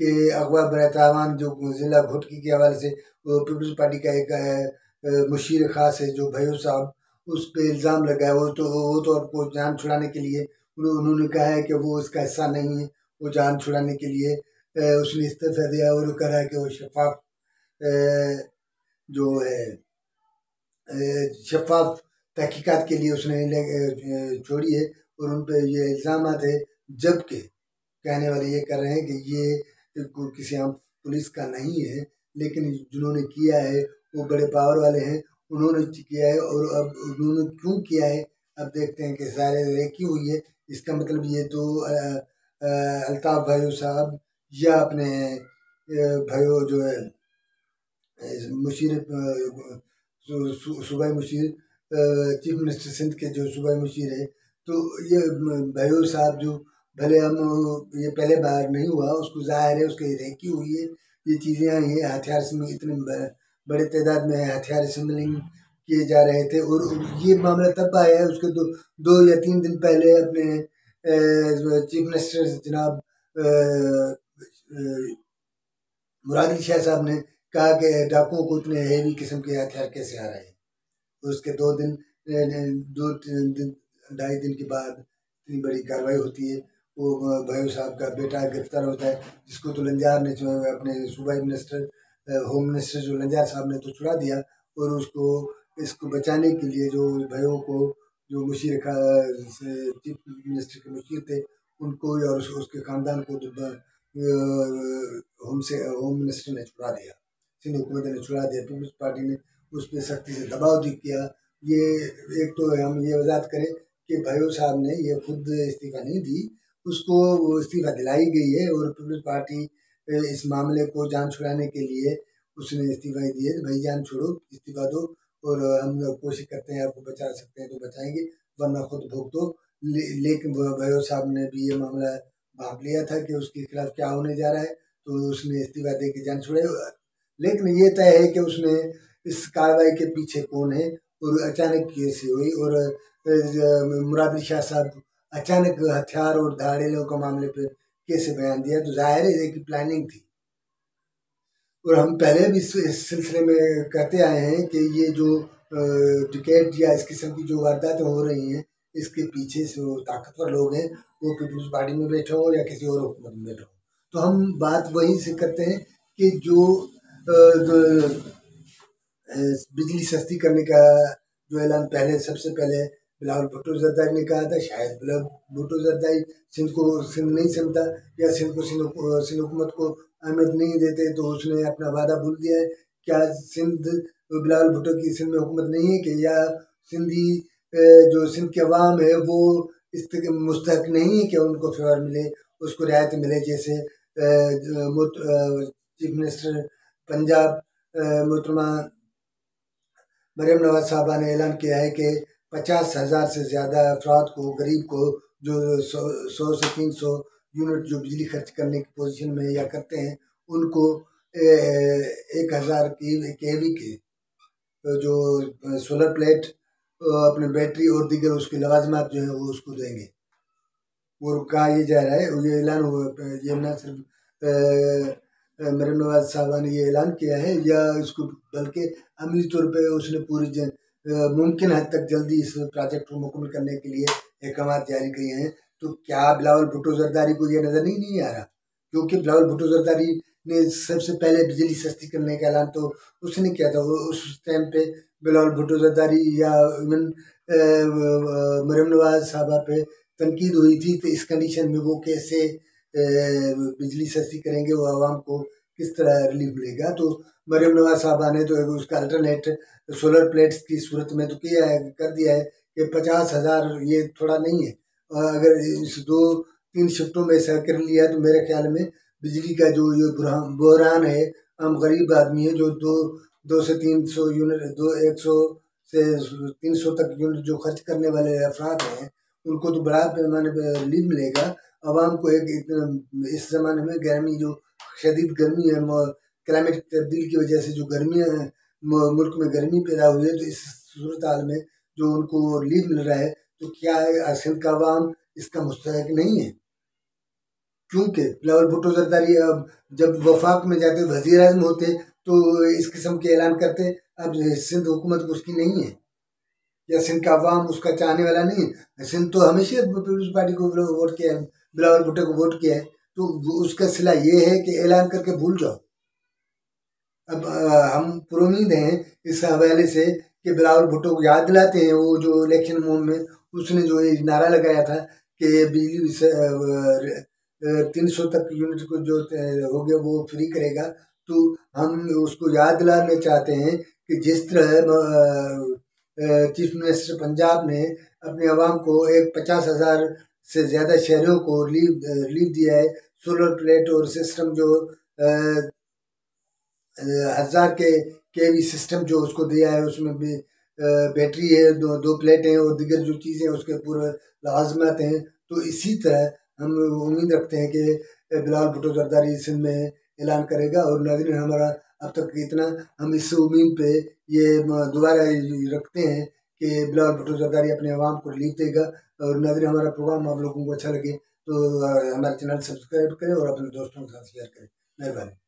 کہ اغوا برائے تاوان جو ضلع گھوٹکی کے حوالے سے وہ پیپلز پارٹی کا ایک مشیر خاص ہے جو بھیو صاحب، اس پہ الزام لگا ہے، وہ تو آپ کو جان چھڑانے کے لیے انہوں نے کہا ہے کہ وہ اس کا حصہ نہیں ہے، وہ جان چھڑانے کے لیے اس نے استعفیٰ دیا، اور وہ کہہ رہا ہے کہ وہ جو ہے شفاف تحقیقات کے لیے اس نے چھوڑی ہے، اور ان پہ یہ الزامات ہے، جبکہ کہنے والے یہ کر رہے ہیں کہ یہ کسی عام پولیس کا نہیں ہے، لیکن جنہوں نے کیا ہے وہ بڑے پاور والے ہیں، انہوں نے کیا ہے، اور اب انہوں نے کیوں کیا ہے اب دیکھتے ہیں کہ سارے ریکی ہوئی ہے۔ اس کا مطلب یہ تو الطاف بھائیو صاحب یا اپنے بھائیو جو ہے مشیر صوبائی مشیر چیف منسٹر سندھ کے جو صوبائی مشیر ہے، تو یہ بھائیو صاحب جو بھلے ہم یہ پہلے بار نہیں ہوا، اس کو ظاہر ہے اس کی ریکی ہوئی ہے، یہ چیزیں آئی ہیں، ہتھیار اتنے بڑے تعداد میں ہتھیار اسمگلنگ کیے جا رہے تھے، اور یہ معاملہ تب آیا ہے اس کے 2 یا 3 دن پہلے اپنے چیف منسٹر جناب مراد علی شاہ صاحب نے کہا کہ ڈاکوؤں کو اتنے ہیوی قسم کے ہتھیار کیسے آ رہے ہیں، اس کے 2 دن 2-3 2.5 دن کے بعد اتنی بڑی کارروائی ہوتی ہے، وہ بھائیو صاحب کا بیٹا گرفتار ہوتا ہے، جس کو تو لنجار نے اپنے صوبائی منسٹر ہوم منسٹر جو لنجار صاحب نے تو چھڑا دیا، اور اس کو بچانے کے لیے جو بھائیوں کو جو مشیر چیف منسٹر کے مشیر تھے ان کو اور اس کے خاندان کو ہوم منسٹر نے چھڑا دیا، سندھ حکومت نے چھڑا دیا، پیپلز پارٹی نے اس پہ سختی سے دباؤ کیا۔ یہ ایک تو ہم یہ وضاحت کریں کہ بھائیو صاحب نے یہ خود استعفیٰ نہیں دی، اس کو استعفیٰ دلائی گئی ہے، اور پیپلز پارٹی اس معاملے کو جان چھڑانے کے لیے اس نے استعفیٰ دی ہے، بھائی جان چھوڑو، استعفیٰ دو، اور ہم کوشش کرتے ہیں آپ کو بچا سکتے ہیں تو بچائیں گے، ورنہ خود بھوگ دو۔ لیکن بھائیو صاحب نے بھی یہ معاملہ بھانپ لیا تھا کہ اس کے خلاف کیا ہونے جا رہا ہے، تو اس نے استعفیٰ دے کے جان چھڑائی، لیکن یہ طے ہے کہ اس نے اس کارروائی کے پیچھے کون ہے، اور اچانک کیسے ہوئی، اور مراد علی شاہ صاحب اچانک ہتھیار اور دھاڑیلوں کے معاملے پہ کیسے بیان دیا، تو ظاہر ہے کہ پلاننگ تھی، اور ہم پہلے بھی اس سلسلے میں کہتے آئے ہیں کہ یہ جو ٹکٹ یا اس قسم کی جو وارداتیں ہو رہی ہیں، اس کے پیچھے سے وہ طاقتور لوگ ہیں، وہ پیپلز پارٹی میں بیٹھے ہوں یا کسی اور حکومت میں بیٹھے ہوں، تو ہم بات وہیں سے کرتے ہیں کہ جو بجلی سستی کرنے کا جو اعلان سب سے پہلے بلاول بھٹو زرداری نے کہا تھا، شاید بلاول بھٹو زرداری سندھ نہیں سمجھتا، یا سندھ حکومت کو اہمیت نہیں دیتے، تو اس نے اپنا وعدہ بھول دیا ہے۔ کیا بلاول بھٹو کی سندھ میں حکومت نہیں ہے، کہ یا جو سندھ کے عوام ہے وہ اس مستحق نہیں ہے کہ ان کو فیور ملے، اس کو رعایت ملے، جیسے چیف منسٹر پنجاب محترمہ مریم نواز صاحبہ نے اعلان کیا ہے کہ 50,000 سے زیادہ افراد کو، غریب کو، جو 100 سے 300 یونٹ جو بجلی خرچ کرنے کی پوزیشن میں یا کرتے ہیں، ان کو 1,000 KV کے جو سولر پلیٹ، اپنے بیٹری اور دیگر اس کے لوازمات جو ہیں وہ اس کو دیں گے، اور کہا یہ جا رہا ہے، یہ اعلان ہوا، یہ نہ صرف مریم نواز صاحبہ نے یہ اعلان کیا ہے، یا اس کو بلکہ عملی طور پہ اس نے پوری ممکن حد تک جلدی اس پروجیکٹ کو مکمل کرنے کے لیے احکامات جاری کیے ہیں۔ تو کیا بلاول بھٹو زرداری کو یہ نظر نہیں آ رہا؟ کیونکہ بلاول بھٹو زرداری نے سب سے پہلے بجلی سستی کرنے کا اعلان تو اس نے کیا تھا، اس ٹائم پہ بلاول بھٹو زرداری یا ایون مریم نواز صاحبہ پہ تنقید ہوئی تھی، تو اس کنڈیشن میں وہ کیسے بجلی سستی کریں گے، وہ عوام کو کس طرح ریلیف ملے گا؟ تو مریم نواز صاحبہ نے تو اس کا الٹرنیٹ سولر پلیٹس کی صورت میں تو کر دیا ہے کہ 50,000 یہ تھوڑا نہیں ہے، اور اگر اس 2-3 شفٹوں میں ایسا کر لیا تو میرے خیال میں بجلی کا جو یہ بحران ہے، ہم غریب آدمی ہیں جو 200 سے 300 یونٹ 100 سے 300 تک یونٹ جو خرچ کرنے والے افراد ہیں، ان کو تو بڑا پیمانے پہ ریلیف ملے گا۔ عوام کو اس زمانے میں گرمی، جو شدید گرمی ہے، کلائمیٹ تبدیلی کی وجہ سے جو گرمیاں ہیں، ملک میں گرمی پیدا ہوئی ہے، تو اس صورتحال میں جو ان کو ریلیف مل رہا ہے، تو کیا سندھ کا عوام اس کا مستحق نہیں ہے؟ کیونکہ بلاول بھٹو زرداری اب جب وفاق میں جاتے وزیر اعظم ہوتے تو اس قسم کے اعلان کرتے. اب سندھ حکومت اس کی نہیں ہے، یا سندھ کا عوام اس کا چاہنے والا نہیں ہے. سندھ تو ہمیشہ پیپلز پارٹی کو ووٹ کیا ہے، بلاول بھٹو کو ووٹ کیا ہے. تو اس کا صلہ یہ ہے کہ اعلان کر کے بھول جاؤ. اب ہم پر امید ہیں اس حوالے سے کہ بلاول بھٹو کو یاد دلاتے ہیں وہ جو الیکشن موم میں اس نے جو نعرہ لگایا تھا کہ بجلی 300 تک یونٹ کو جو ہو گیا وہ فری کرے گا. تو ہم اس کو یاد دلانا چاہتے ہیں کہ جس طرح چیف منسٹر پنجاب نے اپنے عوام کو 50,000 سے زیادہ شہریوں کو ریلیف دیا ہے. سولر پلیٹ اور سسٹم جو 1000 کے وی سسٹم جو اس کو دیا ہے، اس میں بھی بیٹری ہے، دو پلیٹیں اور دیگر جو چیزیں اس کے پورے لازمات ہیں. تو اسی طرح ہم امید رکھتے ہیں کہ بلاول بھٹو زرداری سندھ میں اعلان کرے گا. اور ناظرین ہمارا اب تک اتنا، ہم اس امید پہ یہ دوبارہ رکھتے ہیں کہ بلاول بھٹو زرداری اپنے عوام کو ریلیف دے گا. اور ناظرین ہمارا پروگرام آپ لوگوں کو اچھا لگے تو ہمارے چینل سبسکرائب کریں اور اپنے دوستوں کے ساتھ شیئر کریں. مہربانی.